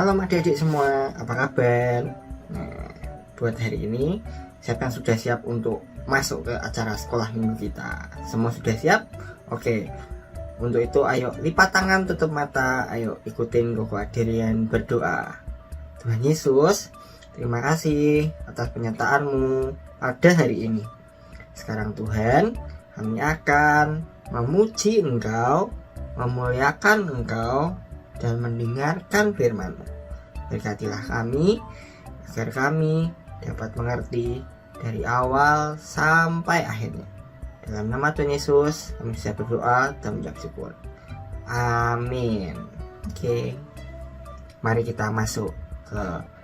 Shalom adik-adik semua, apa kabar? Nah, buat hari ini, siapa yang sudah siap untuk masuk ke acara sekolah minggu kita? Semua sudah siap? Oke, untuk itu ayo lipat tangan, tutup mata, ayo ikutin Koko Adrian berdoa. Tuhan Yesus, terima kasih atas penyertaan-Mu pada hari ini. Sekarang Tuhan, kami akan memuji Engkau, memuliakan Engkau, dan mendengarkan firman-Mu. Berkatilah kami agar kami dapat mengerti dari awal sampai akhirnya. Dalam nama Tuhan Yesus kami bisa berdoa dan mengucap syukur. Amin. Oke, mari kita masuk ke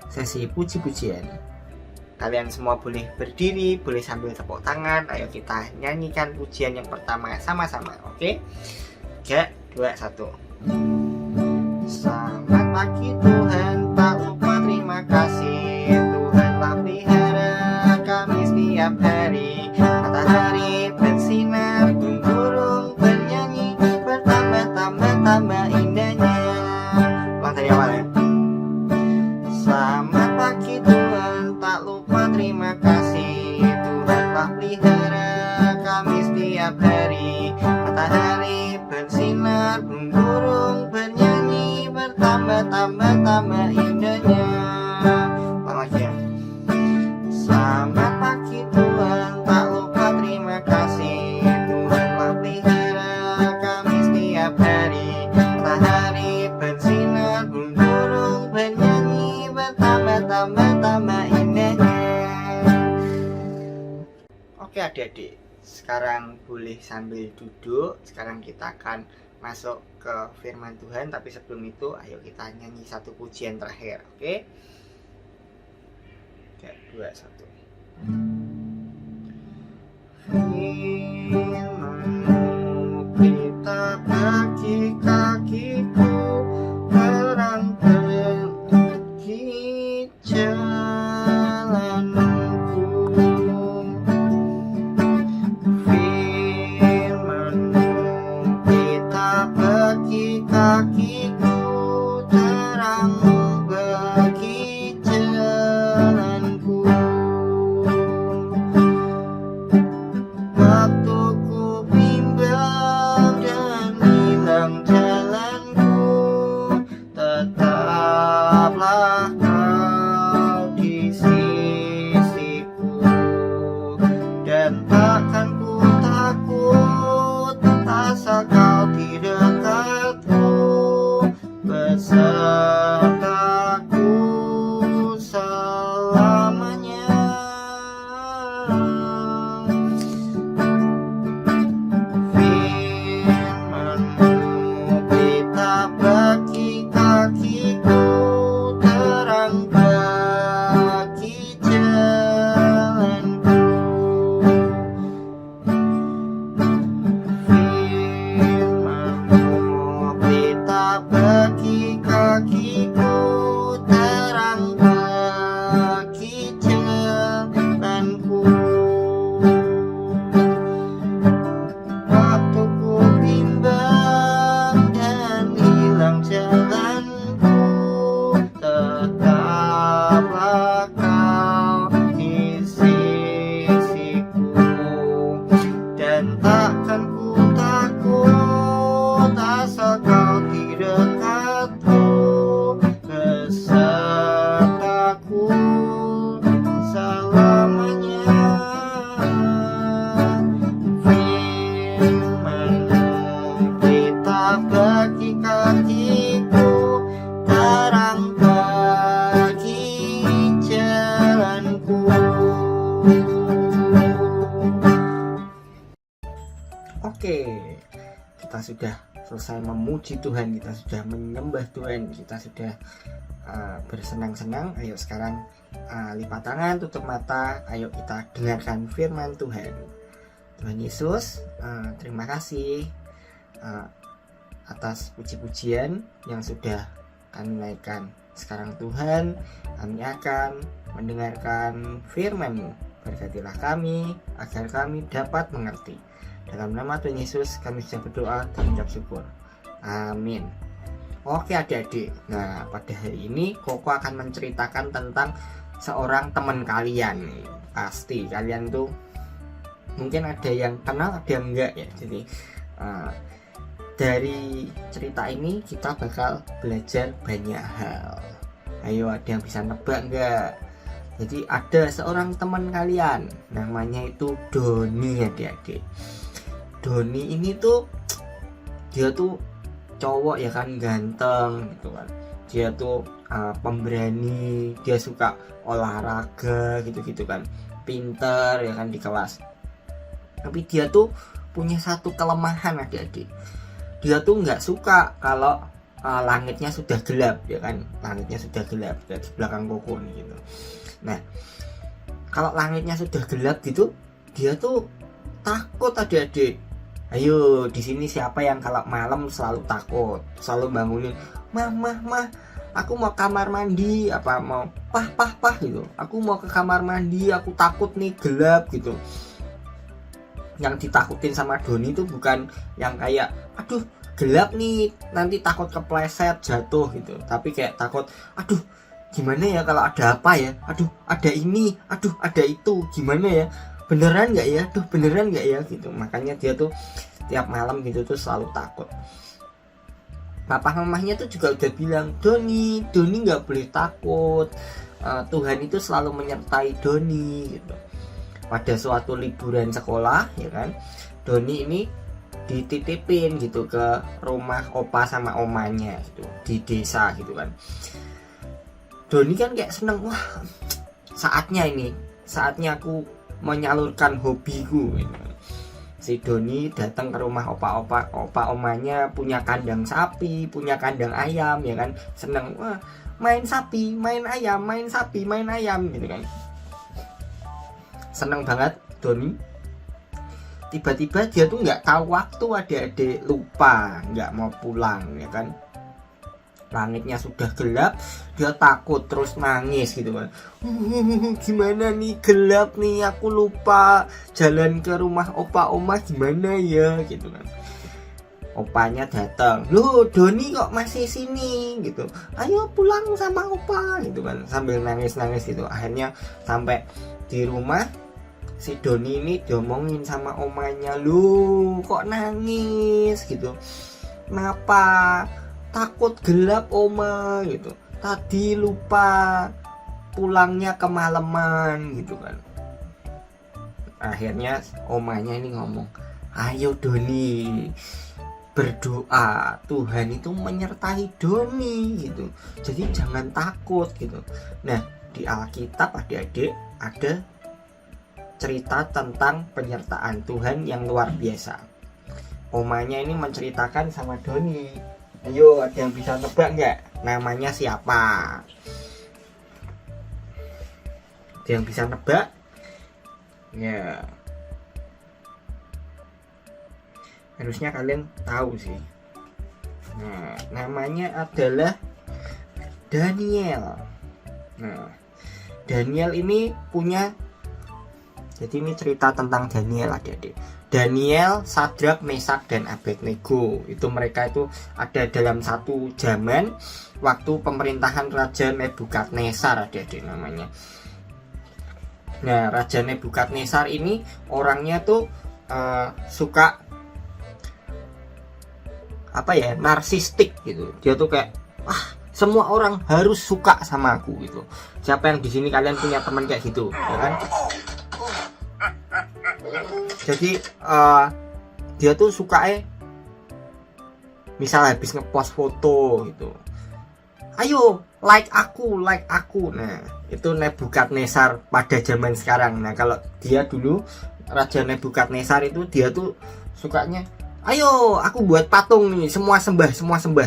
sesi puji-pujian. Kalian semua boleh berdiri, boleh sambil tepuk tangan. Ayo kita nyanyikan pujian yang pertama sama-sama. Oke, 3, 2, 1. Selamat pagi Tuhan, tak lupa terima kasih. Tuhan telah pelihara kami setiap hari. Matahari bersinar, burung bernyanyi, bertambah indahnya. Ulang dari awal ya. Selamat pagi Tuhan, tak lupa terima kasih. Tuhan telah pelihara kami setiap hari. Matahari bersinar, burung bernyanyi, bertambah indahnya. Ulang lagi ya. Selamat pagi Tuhan, tak lupa terima kasih. Tuhan telah pelihara kami setiap hari. Matahari bersinar, burung bernyanyi, bertambah indahnya. Oke adik-adik, sekarang boleh sambil duduk. Sekarang kita akan masuk ke firman Tuhan, tapi sebelum itu ayo kita nyanyi satu pujian terakhir. Oke, 3, 2, 1. Firman-Mu pelita bagi kakiku, terang bagi jalanku. Firman-Mu pelita bagi kakiku, terang bagi jalanku. Waktu ku bimbang dan hilang jalanku, tetaplah Kau di sisiku. Dan takkan ku takut, asal Kau di dekatku, besertaku selamanya. Firman-Mu pelita bagi kakiku, terang bagi jalanku. Firman-Mu pelita bagi kakiku, terang bagi jalanku. Waktu ku bimbang dan hilang jalanku, tetaplah Kau di sisiku. Dan takkan ku takut, asal Kau di dekatku, besertaku selamanya. Firman-Mu pelita bagi kakiku, terang bagi jalanku. Oke, kita sudah selesai memuji Tuhan, kita sudah menyembah Tuhan, kita sudah bersenang-senang. Ayo sekarang lipat tangan, tutup mata, ayo kita dengarkan firman Tuhan. Tuhan Yesus, terima kasih atas puji-pujian yang sudah kami naikkan. Sekarang Tuhan, kami akan mendengarkan firman-Mu. Berkatilah kami agar kami dapat mengerti. Dalam nama Tuhan Yesus kami sudah berdoa dan mengucap syukur. Amin. Oke adik-adik, nah pada hari ini Koko akan menceritakan tentang seorang teman kalian nih. Pasti kalian tuh mungkin ada yang kenal, ada yang enggak ya. Jadi dari cerita ini kita bakal belajar banyak hal. Ayo, ada yang bisa nebak enggak? Jadi ada seorang teman kalian, namanya itu Doni adik-adik. Doni ini tuh dia tuh cowok ya kan, ganteng gitu kan. Dia tuh pemberani, dia suka olahraga gitu-gitu kan, pinter ya kan di kelas. Tapi dia tuh punya satu kelemahan adik-adik. Dia tuh nggak suka kalau langitnya sudah gelap ya kan, langitnya sudah gelap kayak di belakang Koko nih gitu. Nah, kalau langitnya sudah gelap gitu, dia tuh takut adik-adik. Ayo, di sini siapa yang kalau malam selalu takut, selalu bangunin, mah, aku mau kamar mandi, apa mau pah gitu. Aku mau ke kamar mandi, aku takut nih gelap gitu. Yang ditakutin sama Doni itu bukan yang kayak, aduh gelap nih, nanti takut kepleset jatuh gitu. Tapi kayak takut, aduh gimana ya kalau ada apa ya, aduh ada ini, aduh ada itu, gimana ya, beneran nggak ya, tuh beneran nggak ya gitu. Makanya dia tuh tiap malam gitu tuh selalu takut. Papa mamahnya tuh juga udah bilang, Doni nggak boleh takut, Tuhan itu selalu menyertai Doni gitu. Pada suatu liburan sekolah ya kan, Doni ini dititipin gitu ke rumah opa sama omanya gitu di desa gitu kan. Doni kan kayak seneng, wah saatnya aku menyalurkan hobiku gitu. Si Doni datang ke rumah opa omanya, punya kandang sapi, punya kandang ayam ya kan, seneng, wah main sapi, main ayam, main sapi, main ayam gitu kan. Seneng banget Doni. Tiba-tiba dia tuh nggak tahu waktu, adik-adik, lupa nggak mau pulang ya kan. Langitnya sudah gelap, dia takut terus nangis gitu kan. Gimana nih, gelap nih, aku lupa jalan ke rumah opa oma gimana ya gitu kan. Opanya datang, loh Doni kok masih sini gitu, ayo pulang sama opa gitu kan, sambil nangis gitu. Akhirnya sampai di rumah, si Doni ini diomongin sama omanya, lu kok nangis gitu, kenapa? Takut gelap oma gitu, tadi lupa pulangnya kemalaman gitu kan. Akhirnya omanya ini ngomong, ayo Doni, berdoa, Tuhan itu menyertai Doni gitu, jadi jangan takut gitu. Nah, di Alkitab adik-adik ada cerita tentang penyertaan Tuhan yang luar biasa. Omanya ini menceritakan sama Doni. Ayo, ada yang bisa nebak nggak? Namanya siapa? Ada yang bisa nebak? Ya, harusnya kalian tahu sih. Nah, namanya adalah Daniel. Nah, Daniel ini punya, jadi ini cerita tentang Daniel adik-adik. Daniel, Sadrak, Mesak, dan Abednego. Itu mereka itu ada dalam satu zaman waktu pemerintahan Raja Nebukadnezar adik-adik namanya. Nah, Raja Nebukadnezar ini orangnya tuh suka apa ya, narsistik gitu. Dia tuh kayak, semua orang harus suka sama aku gitu. Siapa yang di sini kalian punya teman kayak gitu, ya kan? Jadi dia tuh suka misal habis ngepost foto gitu, ayo like aku. Nah, itu Nebukadnezar pada zaman sekarang. Nah, kalau dia dulu Raja Nebukadnezar itu dia tuh sukanya, ayo aku buat patung nih, semua sembah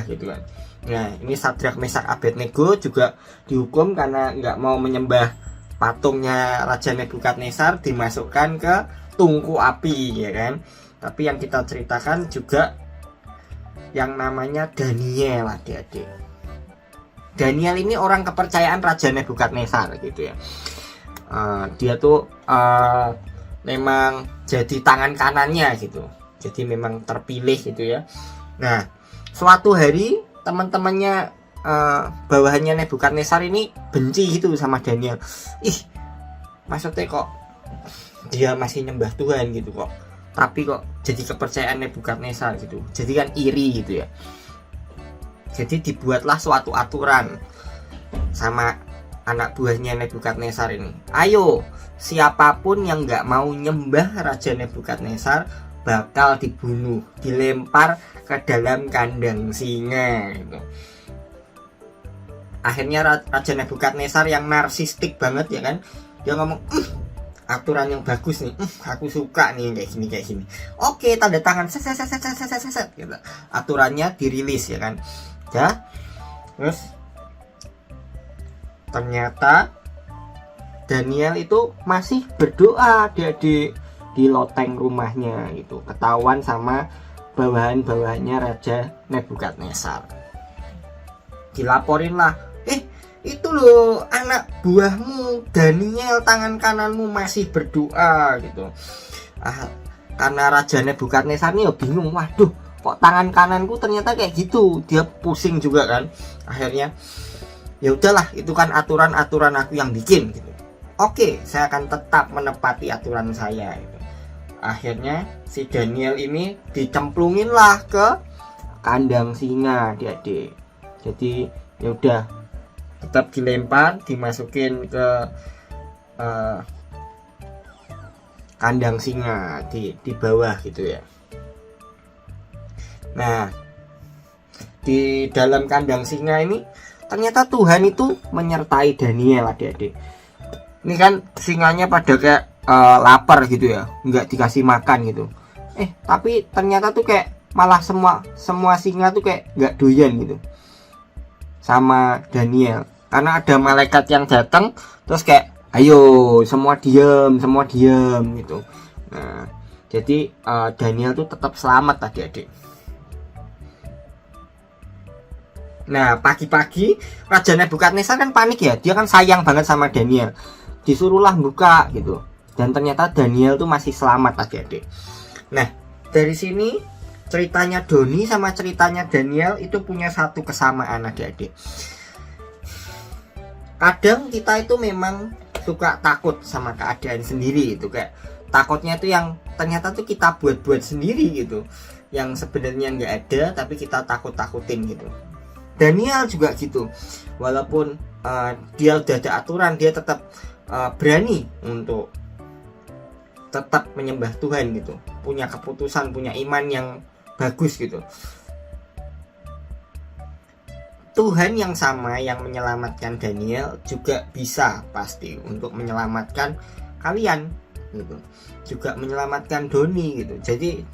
gitu kan. Nah, ini Sadrak, Mesak, Abednego juga dihukum karena nggak mau menyembah patungnya Raja Nebukadnezar, dimasukkan ke tungku api ya kan. Tapi yang kita ceritakan juga yang namanya Daniel adik-adik. Daniel ini orang kepercayaan Raja Nebukadnezar gitu ya. Dia tuh memang jadi tangan kanannya gitu, jadi memang terpilih gitu ya. Nah, suatu hari teman-temannya bawahannya Nebukadnezar ini benci gitu sama Daniel. Maksudnya kok dia masih nyembah Tuhan gitu kok, tapi kok jadi kepercayaan Nebukadnezar gitu, jadi kan iri gitu ya. Jadi dibuatlah suatu aturan sama anak buahnya Nebukadnezar ini. Ayo, siapapun yang nggak mau nyembah Raja Nebukadnezar bakal dibunuh, dilempar ke dalam kandang singa gitu. Akhirnya Raja Nebukadnezar yang narsistik banget ya kan, dia ngomong aturan yang bagus nih, aku suka nih kayak gini. Oke, tanda tangan, set gitu. Aturannya dirilis ya kan. Ya, terus ternyata Daniel itu masih berdoa di loteng rumahnya gitu, ketahuan sama bawahan-bawahannya Raja Nebukadnezar. Dilaporin lah, itu loh anak buahmu Daniel tangan kananmu masih berdoa gitu. Karena Raja Nebukadnezar nih bingung, waduh kok tangan kananku ternyata kayak gitu. Dia pusing juga kan. Akhirnya ya udahlah, itu kan aturan aku yang bikin gitu. Oke, saya akan tetap menepati aturan saya gitu. Akhirnya si Daniel ini dicemplungin lah ke kandang singa, adik-adik. Jadi ya udah, tetap dilempar, dimasukin ke kandang singa di bawah gitu ya. Nah, di dalam kandang singa ini ternyata Tuhan itu menyertai Daniel, adik-adik. Ini kan singanya pada kayak lapar gitu ya, nggak dikasih makan gitu. Tapi ternyata tuh kayak malah semua singa tuh kayak nggak doyan gitu sama Daniel, karena ada malaikat yang datang terus kayak ayo semua diam gitu. Nah, jadi Daniel tuh tetap selamat, adik-adik. Nah, pagi-pagi Raja Nebukadnezar kan panik ya, dia kan sayang banget sama Daniel, disuruhlah buka gitu, dan ternyata Daniel tuh masih selamat, adik-adik. Nah, dari sini ceritanya Doni sama ceritanya Daniel itu punya satu kesamaan, adik-adik. Kadang kita itu memang suka takut sama keadaan sendiri itu, kayak takutnya itu yang ternyata tuh kita buat-buat sendiri gitu, yang sebenarnya nggak ada tapi kita takut-takutin gitu. Daniel juga gitu, walaupun dia udah ada aturan, dia tetap berani untuk tetap menyembah Tuhan gitu, punya keputusan, punya iman yang bagus gitu. Tuhan yang sama yang menyelamatkan Daniel juga bisa pasti untuk menyelamatkan kalian gitu, juga menyelamatkan Doni gitu. Jadi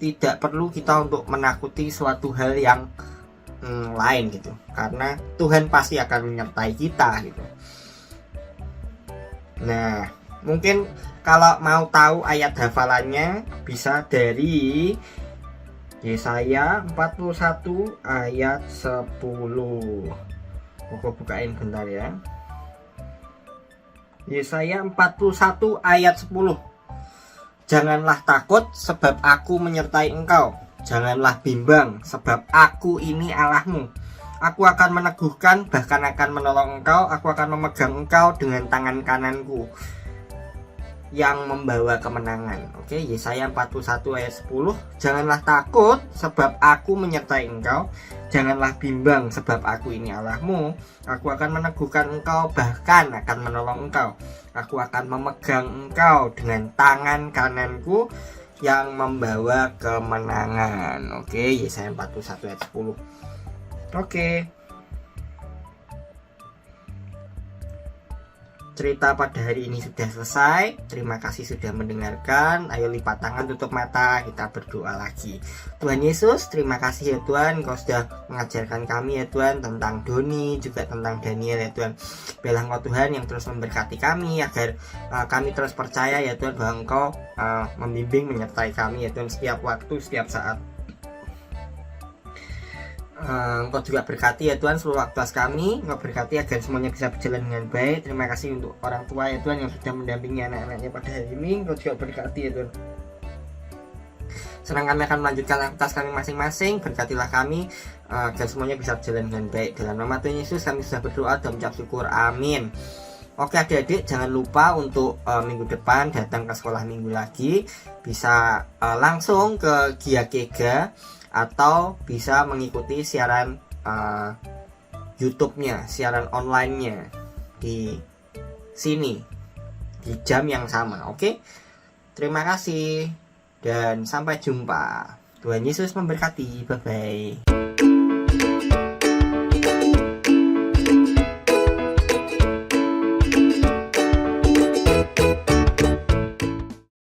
tidak perlu kita untuk menakuti suatu hal yang lain gitu, karena Tuhan pasti akan menyertai kita gitu. Nah, mungkin kalau mau tahu ayat hafalannya bisa dari Yesaya 41 ayat 10. Aku bukain bentar ya. Yesaya 41 ayat 10. Janganlah takut sebab aku menyertai engkau. Janganlah bimbang sebab aku ini Allahmu. Aku akan meneguhkan, bahkan akan menolong engkau. Aku akan memegang engkau dengan tangan kananku yang membawa kemenangan. Oke, Yesaya 41 ayat 10. Janganlah takut sebab aku menyertai engkau. Janganlah bimbang sebab aku ini Allahmu. Aku akan meneguhkan engkau, bahkan akan menolong engkau. Aku akan memegang engkau dengan tangan kananku yang membawa kemenangan. Oke, Yesaya 41 ayat 10. Oke. Cerita pada hari ini sudah selesai. Terima kasih sudah mendengarkan. Ayo lipat tangan, tutup mata, kita berdoa lagi. Tuhan Yesus, terima kasih ya Tuhan, Engkau sudah mengajarkan kami ya Tuhan tentang Doni, juga tentang Daniel ya Tuhan. Biarlah Engkau Tuhan yang terus memberkati kami, agar kami terus percaya ya Tuhan bahwa Engkau membimbing, menyertai kami ya Tuhan setiap waktu, setiap saat. Engkau juga berkati ya Tuhan seluruh aktivitas kami. Engkau berkati agar semuanya bisa berjalan dengan baik. Terima kasih untuk orang tua ya Tuhan yang sudah mendampingi anak-anaknya pada hari ini. Engkau juga berkati ya Tuhan Senang kami akan melanjutkan aktivitas kami masing-masing. Berkatilah kami dan semuanya bisa berjalan dengan baik. Dalam nama Tuhan Yesus kami sudah berdoa dan mengucap syukur, amin. Oke adik-adik, jangan lupa untuk minggu depan datang ke sekolah minggu lagi. Bisa langsung ke Gia Kega atau bisa mengikuti siaran YouTube-nya, siaran online-nya di sini di jam yang sama. Oke, terima kasih dan sampai jumpa. Tuhan Yesus memberkati. Bye bye.